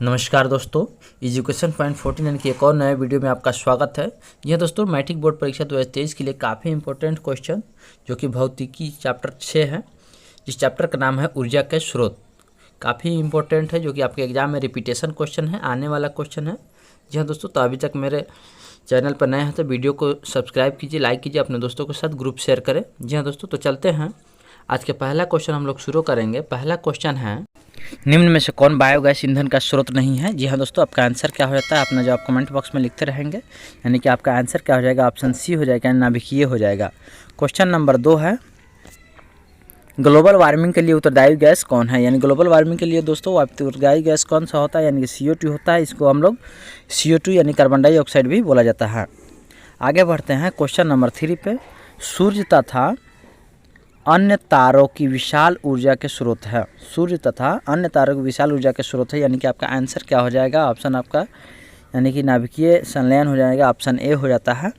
नमस्कार दोस्तों, education point 14 यानी कि एक और नए वीडियो में आपका स्वागत है। यह दोस्तों मैट्रिक बोर्ड परीक्षा 2023 के लिए काफ़ी इंपॉर्टेंट क्वेश्चन जो कि भौतिकी चैप्टर 6 है, जिस चैप्टर का नाम है ऊर्जा के स्रोत। काफ़ी इंपॉर्टेंट है जो कि आपके एग्जाम में रिपीटेशन क्वेश्चन है, आने वाला क्वेश्चन है। जी हाँ दोस्तों, तो अभी तक मेरे चैनल पर नए हैं तो वीडियो को सब्सक्राइब कीजिए, लाइक कीजिए, अपने दोस्तों के साथ ग्रुप शेयर करें। जी हाँ दोस्तों, तो चलते हैं। आज के पहला क्वेश्चन हम लोग शुरू करेंगे। पहला क्वेश्चन है, निम्न में से कौन बायोगैस ईंधन का स्रोत नहीं है। जी हाँ दोस्तों, आपका आंसर क्या हो जाता है अपना जवाब कमेंट बॉक्स में लिखते रहेंगे, यानी कि आपका आंसर क्या हो जाएगा, ऑप्शन सी हो जाएगा, यानी नाभिकीय हो जाएगा। क्वेश्चन नंबर 2 है, ग्लोबल वार्मिंग के लिए उत्तरदायी गैस कौन है। यानी ग्लोबल वार्मिंग के लिए दोस्तों उत्तरदायी गैस कौन सा होता है, यानी कि CO2 होता है। इसको हम लोग CO2 यानी कार्बन डाइऑक्साइड भी बोला जाता है। आगे बढ़ते हैं क्वेश्चन नंबर 3 पे, सूर्य तथा अन्य तारों की विशाल ऊर्जा के स्रोत है। सूर्य तथा अन्य तारों की विशाल ऊर्जा के स्रोत है, यानी कि आपका आंसर क्या हो जाएगा, ऑप्शन आपका यानी कि नाभिकीय संलयन हो जाएगा, ऑप्शन ए हो जाता है।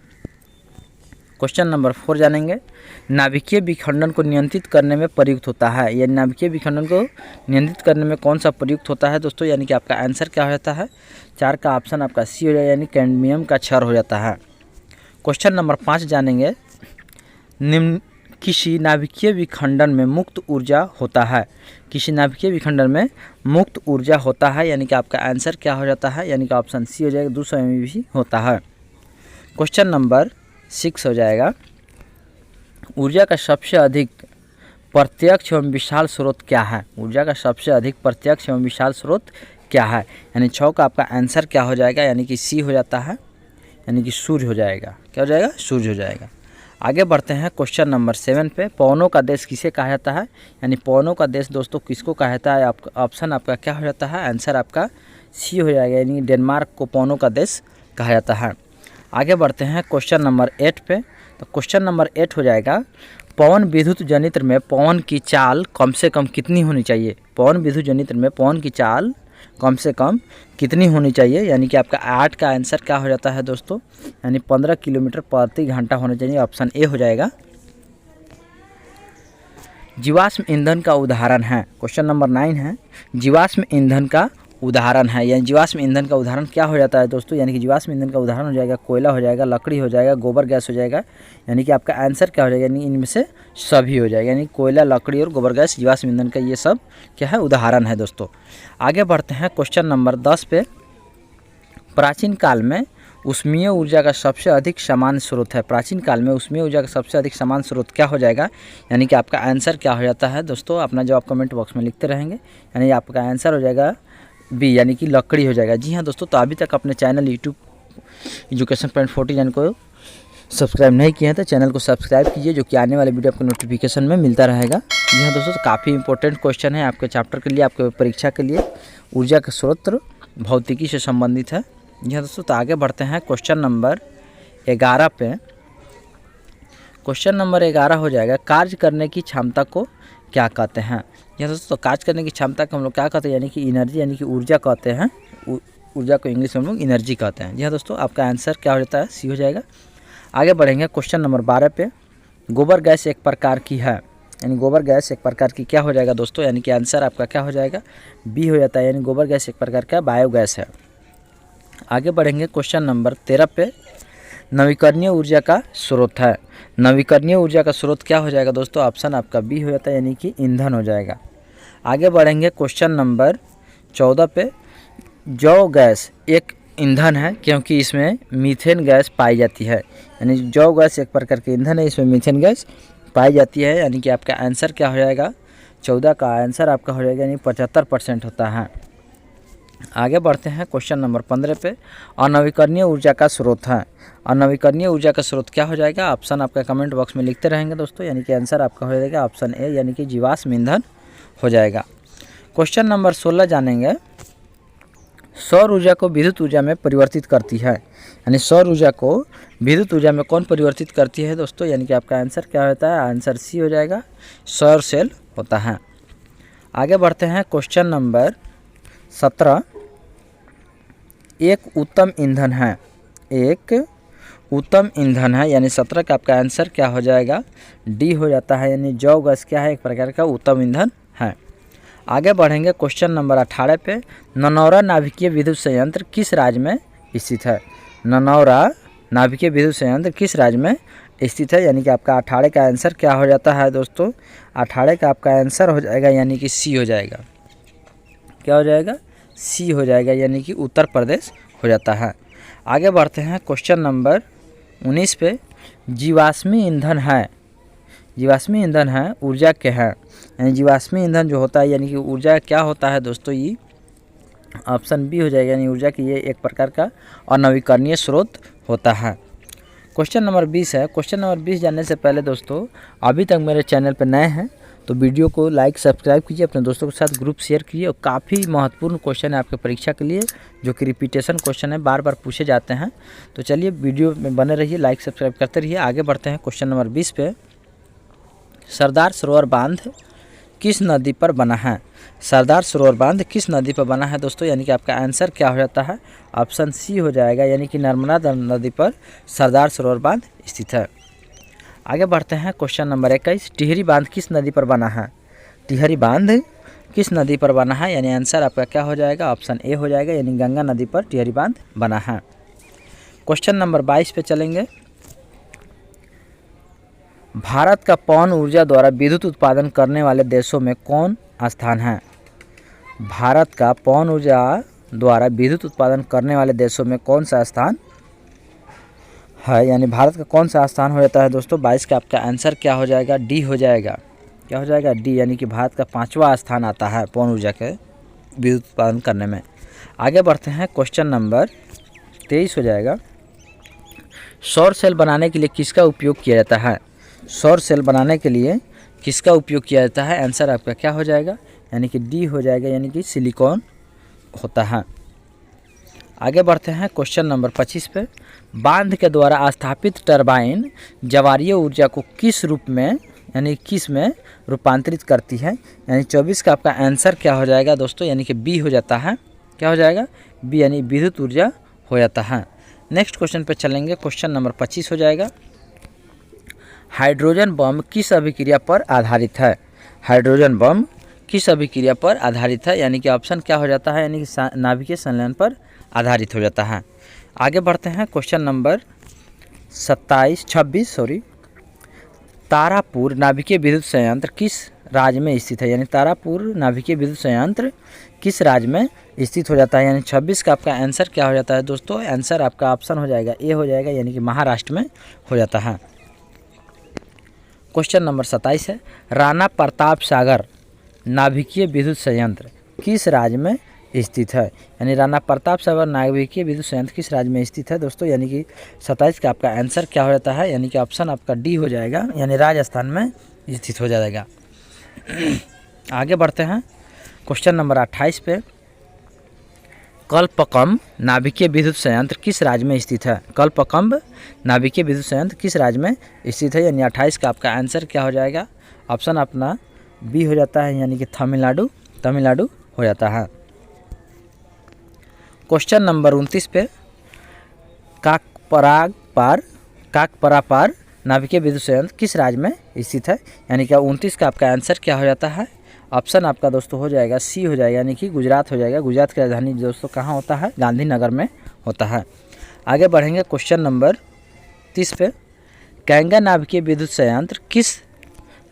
क्वेश्चन नंबर 4 जानेंगे, नाभिकीय विखंडन को नियंत्रित करने में प्रयुक्त होता है। यानी नाभिकीय विखंडन को नियंत्रित करने में कौन सा प्रयुक्त होता है दोस्तों, यानी कि आपका आंसर क्या हो जाता है, 4 का ऑप्शन आपका सी हो जाएगा, यानी कैडमियम का क्षार हो जाता है। क्वेश्चन नंबर 5 जानेंगे, निम्न किसी नाभिकीय विखंडन में मुक्त ऊर्जा होता है। किसी नाभिकीय विखंडन में मुक्त ऊर्जा होता है, यानी कि आपका आंसर क्या हो जाता है, यानी कि ऑप्शन सी हो जाएगा, 200 MeV होता है। क्वेश्चन नंबर 6 हो जाएगा, ऊर्जा का सबसे अधिक प्रत्यक्ष एवं विशाल स्रोत क्या है। ऊर्जा का सबसे अधिक प्रत्यक्ष एवं विशाल स्रोत क्या है, यानी 6 का आपका आंसर क्या हो जाएगा, यानी कि सी हो जाता है, यानी कि सूर्य हो जाएगा। क्या हो जाएगा, सूर्य हो जाएगा। आगे बढ़ते हैं क्वेश्चन नंबर 7 पे, पवनों का देश किसे कहा जाता है। यानी पवनों का देश दोस्तों किसको कहा जाता है, ऑप्शन आपका क्या हो जाता है, आंसर आपका सी हो जाएगा, यानी डेनमार्क को पवनों का देश कहा जाता है। आगे बढ़ते हैं क्वेश्चन नंबर 8 पे, तो क्वेश्चन नंबर 8 हो जाएगा, पवन विद्युत जनित्र में पवन की चाल कम से कम कितनी होनी चाहिए। पवन विद्युत जनित्र में पवन की चाल कम से कम कितनी होनी चाहिए, यानी कि आपका 8 का आंसर क्या हो जाता है दोस्तों, यानी 15 किलोमीटर प्रति घंटा होना चाहिए, ऑप्शन ए हो जाएगा। जीवाश्म ईंधन का उदाहरण है। क्वेश्चन नंबर 9 है, जीवाश्म ईंधन का उदाहरण है, यानी जीवाश्म ईंधन का उदाहरण क्या हो जाता है दोस्तों, यानी कि जीवाश्म ईंधन का उदाहरण हो जाएगा कोयला हो जाएगा, लकड़ी हो जाएगा, गोबर गैस हो जाएगा, यानी कि आपका आंसर क्या हो जाएगा, यानी इनमें से सभी हो जाएगा, यानी कोयला, लकड़ी और गोबर गैस जीवाश्म ईंधन का ये सब क्या है, उदाहरण है दोस्तों। आगे बढ़ते हैं क्वेश्चन नंबर 10 पे, प्राचीन काल में ऊष्मीय ऊर्जा का सबसे अधिक समान स्रोत है। प्राचीन काल में ऊष्मीय ऊर्जा का सबसे अधिक समान स्रोत क्या हो जाएगा, यानी कि आपका आंसर क्या हो जाता है दोस्तों, अपना जवाब कमेंट बॉक्स में लिखते रहेंगे, यानी आपका आंसर हो जाएगा बी, यानी कि लकड़ी हो जाएगा। जी हाँ दोस्तों, तो अभी तक अपने चैनल यूट्यूब एजुकेशन पॉइंट 14 को सब्सक्राइब नहीं किया है तो चैनल को सब्सक्राइब कीजिए, जो कि आने वाले वीडियो आपको नोटिफिकेशन में मिलता रहेगा। जी हाँ दोस्तों, तो काफ़ी इंपॉर्टेंट क्वेश्चन है आपके चैप्टर के लिए, आपके परीक्षा के लिए। ऊर्जा का स्रोत भौतिकी से संबंधित है। जी हाँ दोस्तों, तो आगे बढ़ते हैं क्वेश्चन नंबर 11 पे। क्वेश्चन नंबर 11 हो जाएगा, कार्य करने की क्षमता को क्या कहते हैं। यह दोस्तों, कार्य करने की क्षमता को हम लोग क्या कहते हैं, यानी कि एनर्जी, यानी कि ऊर्जा कहते हैं। ऊर्जा को इंग्लिश में हम लोग एनर्जी कहते हैं। जी हाँ दोस्तों, आपका आंसर क्या हो जाता है, सी हो जाएगा। आगे बढ़ेंगे क्वेश्चन नंबर 12 पे, गोबर गैस एक प्रकार की है, यानी गोबर गैस एक प्रकार की क्या हो जाएगा दोस्तों, यानी कि आंसर आपका क्या हो जाएगा, बी हो जाता है, यानी गोबर गैस एक प्रकार का बायोगैस है। आगे बढ़ेंगे क्वेश्चन नंबर 13 पे, नवीकरणीय ऊर्जा का स्रोत है। नवीकरणीय ऊर्जा का स्रोत क्या हो जाएगा दोस्तों, ऑप्शन आपका बी हो जाता है, यानी कि ईंधन हो जाएगा। आगे बढ़ेंगे क्वेश्चन नंबर 14 पे, जौ गैस एक ईंधन है क्योंकि इसमें मीथेन गैस पाई जाती है। यानी जौ गैस एक प्रकार के ईंधन है, इसमें मीथेन गैस पाई जाती है, यानी कि आपका आंसर क्या हो जाएगा, 14 का आंसर आपका हो जाएगा, यानी 75% होता है। आगे बढ़ते हैं क्वेश्चन नंबर 15 पे, अनवीकरणीय ऊर्जा का स्रोत है। अनवीकरणीय ऊर्जा का स्रोत क्या हो जाएगा, ऑप्शन आपका कमेंट बॉक्स में लिखते रहेंगे दोस्तों, यानी कि आंसर आपका हो जाएगा ऑप्शन ए, यानी कि जीवाश्म ईंधन हो जाएगा। क्वेश्चन नंबर 16 जानेंगे, सौर ऊर्जा को विद्युत ऊर्जा में परिवर्तित करती है। यानी सौर ऊर्जा को विद्युत ऊर्जा में कौन परिवर्तित करती है दोस्तों, यानी कि आपका आंसर क्या होता है, आंसर सी हो जाएगा, सौर सेल होता है। आगे बढ़ते हैं क्वेश्चन नंबर 17, एक उत्तम ईंधन है, एक उत्तम ईंधन है, यानी 17 का आपका आंसर क्या हो जाएगा, डी हो जाता है, यानी जौ गैस क्या है, एक प्रकार का उत्तम ईंधन है। आगे बढ़ेंगे क्वेश्चन नंबर 18 पे। ननौरा नाभिकीय विद्युत संयंत्र किस राज्य में स्थित है? ननौरा नाभिकीय विद्युत संयंत्र किस राज्य में स्थित है? यानी कि आपका 18 का आंसर क्या हो जाता है दोस्तों? 18 का आपका आंसर हो जाएगा यानी कि सी हो जाएगा। क्या हो जाएगा? सी हो जाएगा, यानी कि उत्तर प्रदेश हो जाता है। आगे बढ़ते हैं क्वेश्चन नंबर 19 पे। जीवाश्मी ईंधन है, जीवाश्मी ईंधन है ऊर्जा के हैं, यानी जीवाश्मी ईंधन जो होता है यानी कि ऊर्जा क्या होता है दोस्तों? ये ऑप्शन बी हो जाएगा, यानी ऊर्जा की ये एक प्रकार का अनवीकरणीय स्रोत होता है। क्वेश्चन नंबर 20 है। क्वेश्चन नंबर 20 जानने से पहले दोस्तों अभी तक मेरे चैनल पर नए हैं तो वीडियो को लाइक सब्सक्राइब कीजिए, अपने दोस्तों के साथ ग्रुप शेयर कीजिए। और काफ़ी महत्वपूर्ण क्वेश्चन है आपके परीक्षा के लिए, जो कि रिपीटेशन क्वेश्चन है, बार बार पूछे जाते हैं। तो चलिए वीडियो में बने रहिए, लाइक सब्सक्राइब करते रहिए। आगे बढ़ते हैं क्वेश्चन नंबर 20 पे। सरदार सरोवर बांध किस नदी पर बना है? सरदार सरोवर बांध किस नदी पर बना है दोस्तों? यानी कि आपका आंसर क्या हो जाता है? ऑप्शन सी हो जाएगा, यानी कि नर्मदा नदी पर सरदार सरोवर बांध स्थित है। आगे बढ़ते हैं क्वेश्चन नंबर 21। टिहरी बांध किस नदी पर बना है? टिहरी बांध किस नदी पर बना है? यानी आंसर आपका क्या हो जाएगा? ऑप्शन ए हो जाएगा, यानी गंगा नदी पर टिहरी बांध बना है। क्वेश्चन नंबर 22 पे चलेंगे। भारत का पवन ऊर्जा द्वारा विद्युत उत्पादन करने वाले देशों में कौन स्थान है? भारत का पवन ऊर्जा द्वारा विद्युत उत्पादन करने वाले देशों में कौन सा स्थान है? यानी भारत का कौन सा स्थान हो जाता है दोस्तों? 22 का आपका आंसर क्या हो जाएगा? डी हो जाएगा। क्या हो जाएगा? डी, यानी कि भारत का 5वां स्थान आता है पवन ऊर्जा के विद्युत उत्पादन करने में। आगे बढ़ते हैं क्वेश्चन नंबर 23 हो जाएगा। सौर सेल बनाने के लिए किसका उपयोग किया जाता है? सौर सेल बनाने के लिए किसका उपयोग किया जाता है? आंसर आपका क्या हो जाएगा? यानी कि डी हो जाएगा, यानी कि सिलिकॉन होता है। आगे बढ़ते हैं क्वेश्चन नंबर 25 पे। बांध के द्वारा स्थापित टरबाइन ज्वारीय ऊर्जा को किस रूप में, यानी किस में रूपांतरित करती है? यानी 24 का आपका आंसर क्या हो जाएगा दोस्तों? यानी कि बी हो जाता है। क्या हो जाएगा? बी, यानी विद्युत ऊर्जा हो जाता है। नेक्स्ट क्वेश्चन पे चलेंगे। क्वेश्चन नंबर 25 हो जाएगा। हाइड्रोजन बम किस अभिक्रिया पर आधारित है? हाइड्रोजन बम किस अभिक्रिया पर आधारित है? यानी कि ऑप्शन क्या हो जाता है? यानी कि नाभिकीय संलयन पर आधारित हो जाता है। आगे बढ़ते हैं क्वेश्चन नंबर 26 तारापुर नाभिकीय विद्युत संयंत्र किस राज्य में स्थित है? यानी तारापुर नाभिकीय विद्युत संयंत्र किस राज्य में स्थित हो जाता है? यानी 26 का आपका आंसर क्या हो जाता है दोस्तों? आंसर आपका ऑप्शन हो जाएगा ए हो जाएगा, यानी कि महाराष्ट्र में हो जाता है। क्वेश्चन नंबर 27 है। राणा प्रताप सागर नाभिकीय विद्युत संयंत्र किस राज्य में स्थित है? यानी राणा प्रताप सागर नाभिकीय विद्युत संयंत्र किस राज्य में स्थित है दोस्तों? यानी कि 27 का आपका आंसर क्या हो जाता है? यानी कि ऑप्शन आपका डी हो जाएगा, यानी राजस्थान में स्थित हो जाएगा। आगे बढ़ते हैं क्वेश्चन नंबर 28 पे। कल्पकम नाभिकीय विद्युत संयंत्र किस राज्य में स्थित है? कल्पकम नाभिकीय विद्युत संयंत्र किस राज्य में स्थित है? यानी 28 का आपका आंसर क्या हो जाएगा? ऑप्शन अपना बी हो जाता है, यानी कि तमिलनाडु हो जाता है। क्वेश्चन नंबर 29 पे। काकपरापार नाभिकीय विद्युत संयंत्र किस राज्य में स्थित है? यानी कि 29 का आपका आंसर क्या हो जाता है? ऑप्शन आपका दोस्तों हो जाएगा सी हो जाएगा, यानी कि गुजरात हो जाएगा। गुजरात की राजधानी दोस्तों कहाँ होता है? गांधीनगर में होता है। आगे बढ़ेंगे क्वेश्चन नंबर 30 पे। कैंगा नाभिकीय विद्युत संयंत्र किस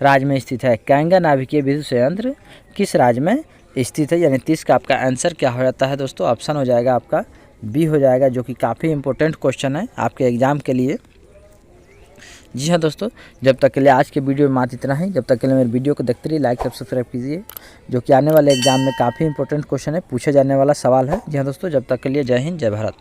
राज्य में स्थित है? कैंगा नाभिकीय विद्युत संयंत्र किस राज्य में स्थित है? यानी 30 का आपका आंसर क्या हो जाता है दोस्तों? ऑप्शन हो जाएगा आपका बी हो जाएगा, जो कि काफ़ी इंपॉर्टेंट क्वेश्चन है आपके एग्जाम के लिए। जी हाँ दोस्तों, जब तक के लिए आज के वीडियो में मात्र इतना ही। जब तक के लिए मेरे वीडियो को देखते रहिए, लाइक सब्सक्राइब कीजिए, जो कि आने वाले एग्जाम में काफ़ी इंपॉर्टेंट क्वेश्चन है, पूछे जाने वाला सवाल है। जी हाँ दोस्तों, जब तक के लिए जय हिंद, जय भारत।